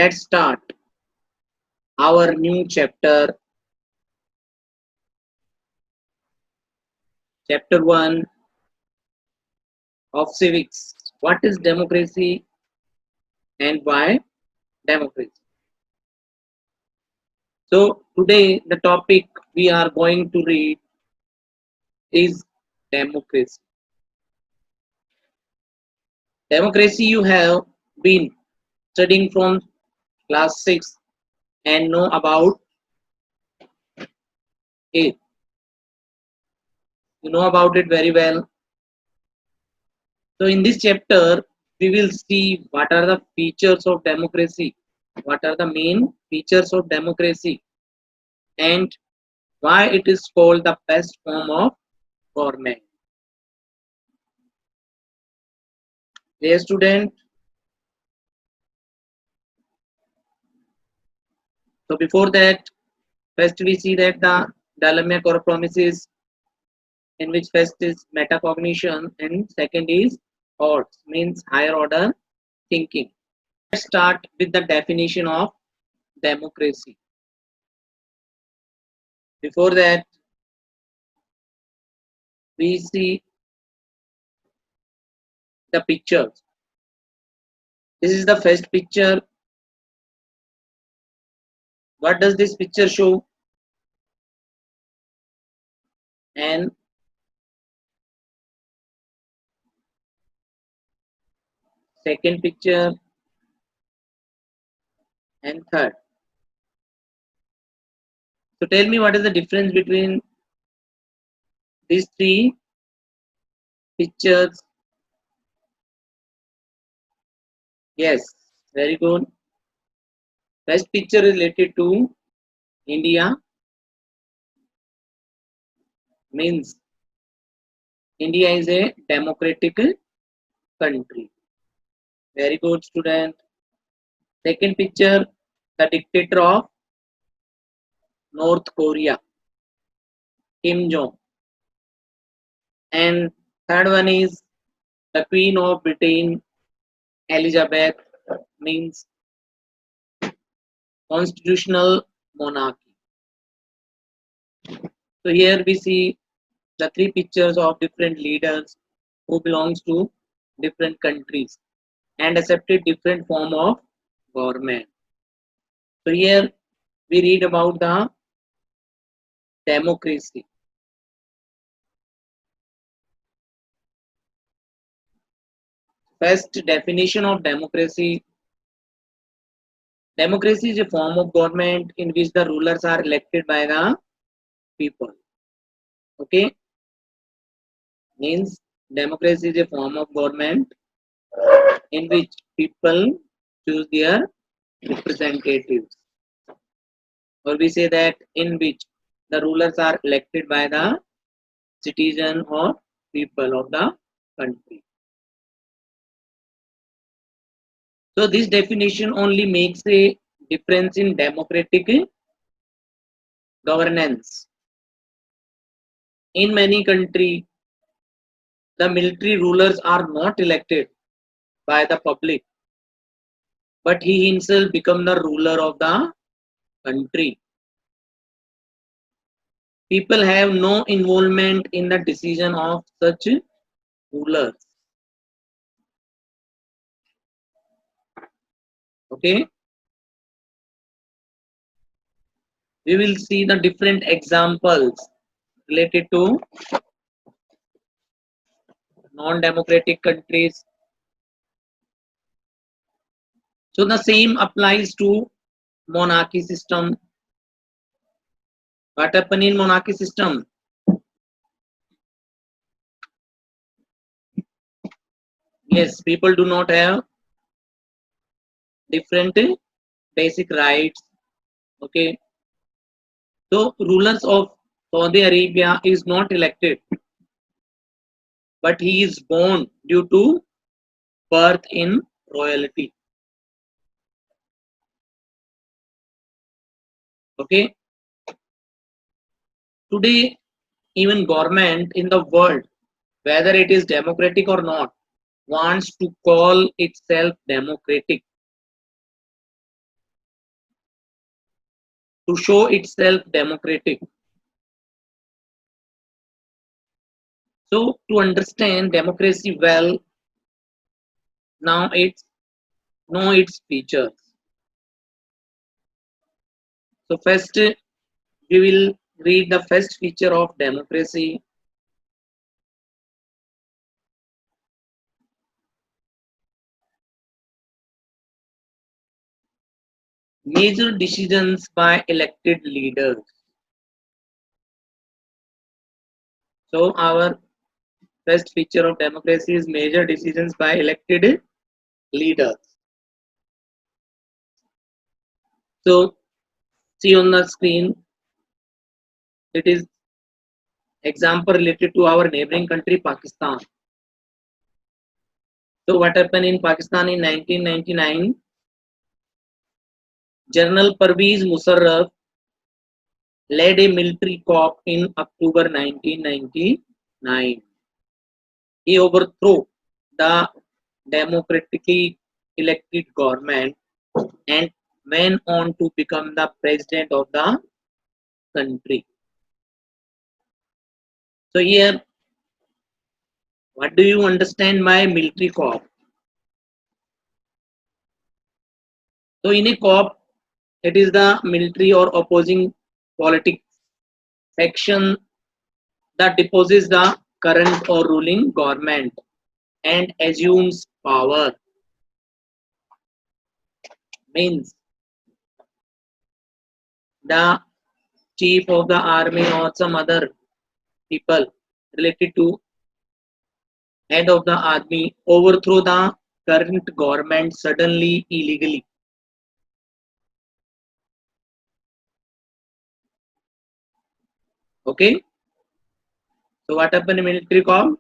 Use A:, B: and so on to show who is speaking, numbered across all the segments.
A: let's start our new chapter, chapter 1 of civics. What is democracy and why democracy? So, today the topic we are going to read is democracy. Democracy you have been studying from class 6 and know about it. You know about it very well. So, in this chapter, we will see what are the features of democracy, what are the main features of democracy, and why it is called the best form of government. Dear student, so before that, first we see that the Dalamian core promises, in which first is metacognition and second is odds, means higher order thinking. Let's start with the definition of democracy. Before that, we see the pictures. This is the first picture. What does this picture show? And second picture and third. So tell me what is the difference between these three pictures? Yes, very good. First picture is related to India, means India is a democratic country. Very good, student. Second picture, the dictator of North Korea, Kim Jong. And third one is the Queen of Britain, Elizabeth, means constitutional monarchy. So here we see the three pictures of different leaders who belongs to different countries and accepted different form of government. So here we read about the democracy. First definition of democracy. Democracy is a form of government in which the rulers are elected by the people. Okay, means democracy is a form of government in which people choose their representatives, or we say that in which the rulers are elected by the citizen or people of the country. So this definition only makes a difference in democratic governance. In many countries, the military rulers are not elected by the public, but he himself become the ruler of the country. People have no involvement in the decision of such rulers. Okay, we will see the different examples related to non-democratic countries. So the same applies to monarchy system. What happen in monarchy system? Yes, people do not have different basic rights. Okay, so rulers of Saudi Arabia is not elected, but he is born due to birth in royalty. Okay, today even government in the world, whether it is democratic or not, wants to call itself democratic. to show itself democratic. So to understand democracy well, now it's know its features. So first we will read the first feature of democracy. Major decisions by elected leaders. So our first feature of democracy is major decisions by elected leaders. So see on the screen, it is example related to our neighboring country Pakistan. So what happened in Pakistan in 1999? General Parvez Musharraf led a military coup in October 1999. He overthrew the democratically elected government and went on to become the president of the country. So here, what do you understand by military coup? So in a coup, it is the military or opposing politics faction that deposes the current or ruling government and assumes power. Means the chief of the army or some other people related to head of the army overthrow the current government suddenly illegally. Okay. So what happened in military coup?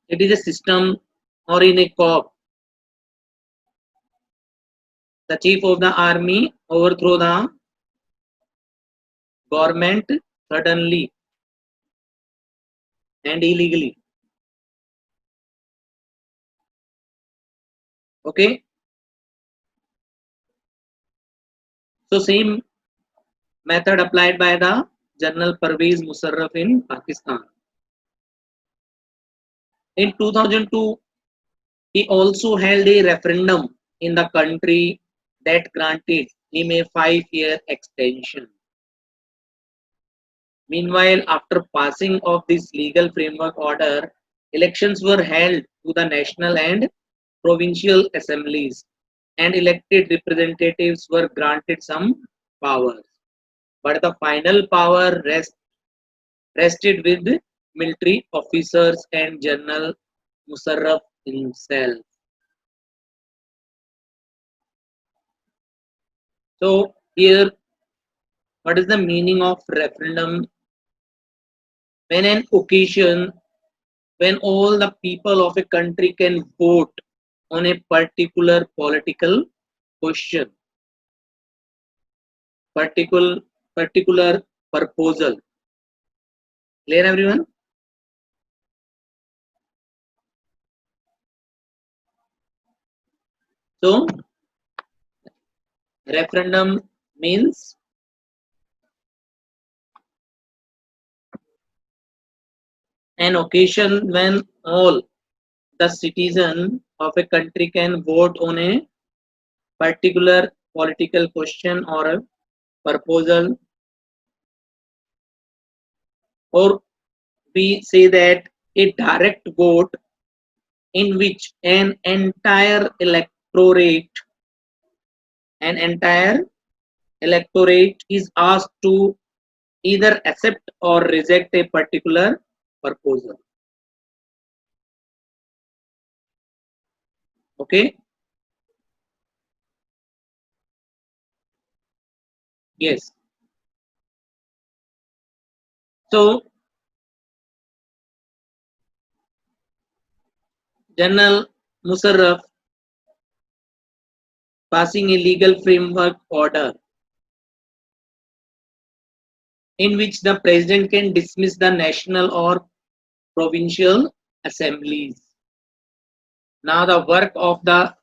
A: It is a system or in a coup. The chief of the army overthrow the government suddenly and illegally. Okay. So same method applied by the General Parvez Musharraf in Pakistan. In 2002, he also held a referendum in the country that granted him a 5-year extension. Meanwhile, after passing of this legal framework order, elections were held to the national and provincial assemblies, and elected representatives were granted some powers. But the final power rested with military officers and General Musharraf himself. So here, what is the meaning of referendum? When an occasion when all the people of a country can vote on a particular political question, particular particular proposal. Clear everyone? So referendum means an occasion when all the citizen of a country can vote on a particular political question or a proposal, or we say that a direct vote in which an entire electorate is asked to either accept or reject a particular proposal. Okay. Yes. So General Musharraf passing a legal framework order in which the president can dismiss the national or provincial assemblies. Now the work of the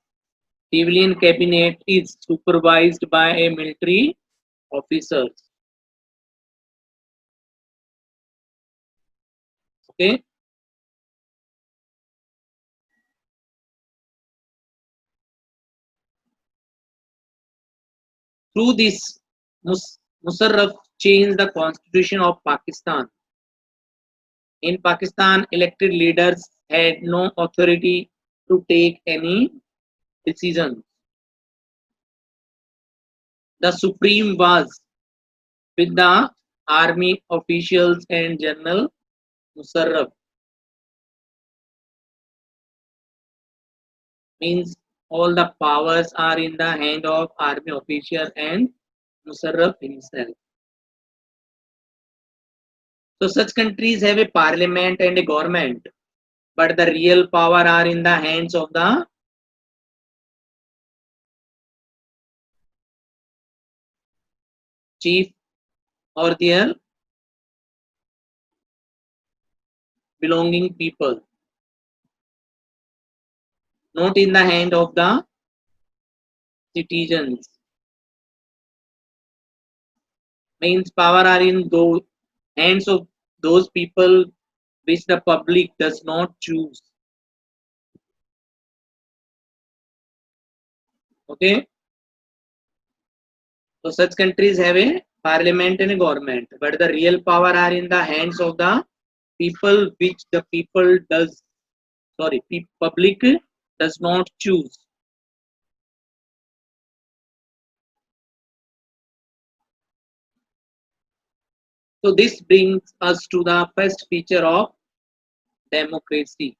A: Civilian cabinet is supervised by a military officer. Okay. Through this, Musharraf changed the constitution of Pakistan. In Pakistan, elected leaders had no authority to take any decisions. The supreme was with the army officials and General Musharraf. Means all the powers are in the hand of army official and Musharraf himself. So such countries have a parliament and a government, but the real power are in the hands of the chief or their belonging people, not in the hand of the citizens. Means power are in those hands of those people which the public does not choose. Okay, so such countries have a parliament and a government, but the real power are in the hands of the people which the people does sorry public does not choose. So this brings us to the first feature of democracy.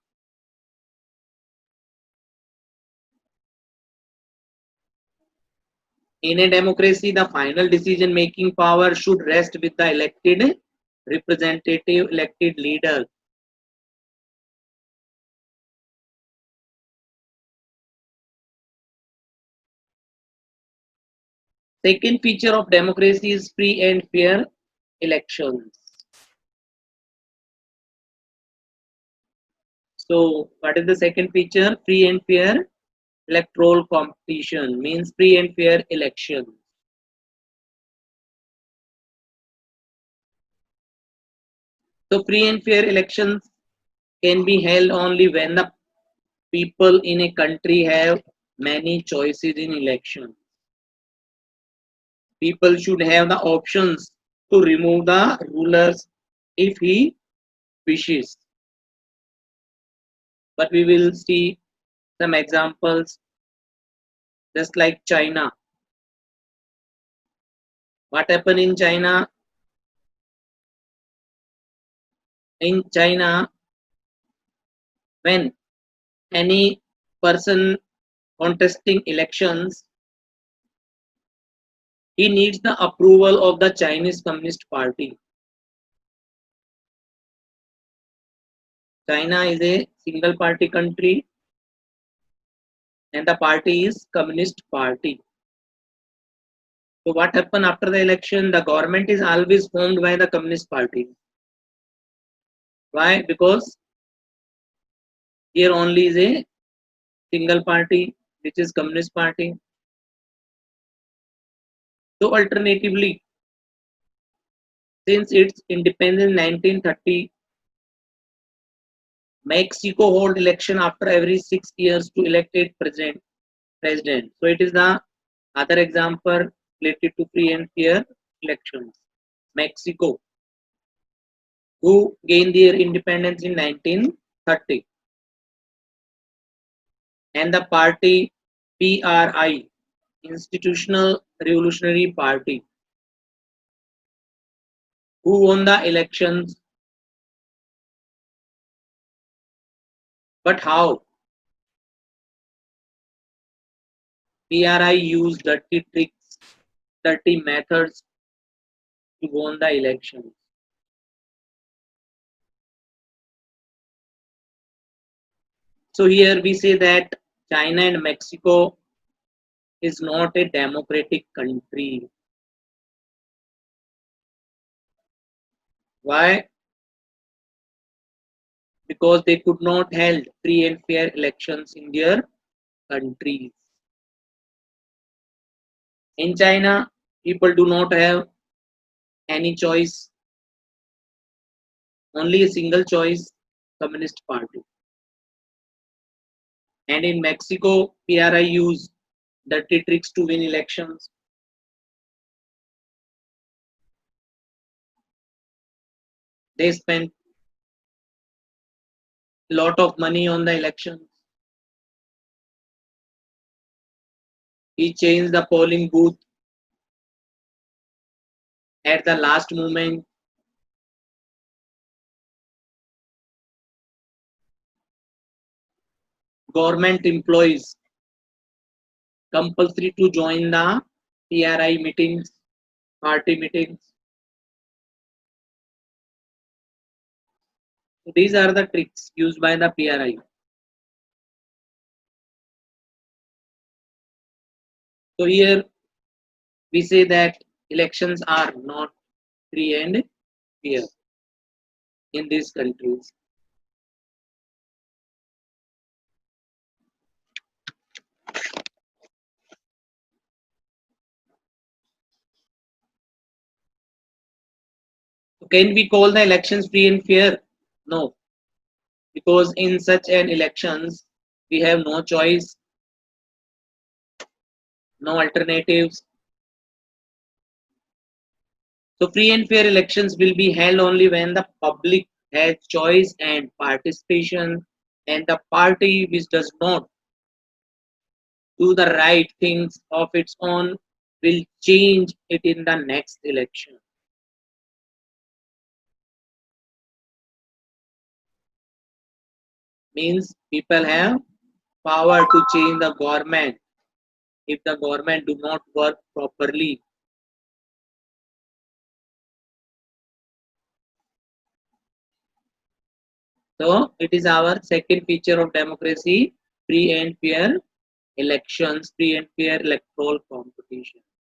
A: In a democracy, the final decision making power should rest with the elected representative, elected leader. Second feature of democracy is free and fair elections. So, what is the second feature? Free and fair electoral competition means free and fair election. So, free and fair elections can be held only when the people in a country have many choices in elections. People should have the options to remove the rulers if he wishes. But we will see some examples just like China. What happened in China? In China, when any person contesting elections, he needs the approval of the Chinese Communist Party. China is a single party country and the party is Communist Party. So what happened after the election? The government is always formed by the Communist Party. Why? Because here only is a single party which is Communist Party. So alternatively, since its independence in 1930, Mexico hold election after every 6 years to elect its president. So it is the other example related to free and fair elections. Mexico, who gained their independence in 1930, and the party PRI, Institutional Revolutionary Party, who won the elections. But how? PRI used dirty tricks, dirty methods to win the elections. So here we say that China and Mexico is not a democratic country. Why? Because they could not held free and fair elections in their countries. In China, people do not have any choice, only a single choice, Communist Party. And in Mexico, PRI use dirty tricks to win elections. They spend a lot of money on the elections. He changed the polling booth at the last moment. Government employees compulsory to join the PRI meetings, party meetings. So these are the tricks used by the PRI. So here we say that elections are not free and fair in these countries. So can we call the elections free and fair? No, because in such an elections we have no choice, no alternatives. So free and fair elections will be held only when the public has choice and participation, and the party which does not do the right things of its own will change it in the next election. Means people have power to change the government if the government do not work properly. So it is our second feature of democracy, free and fair elections, free and fair electoral competition.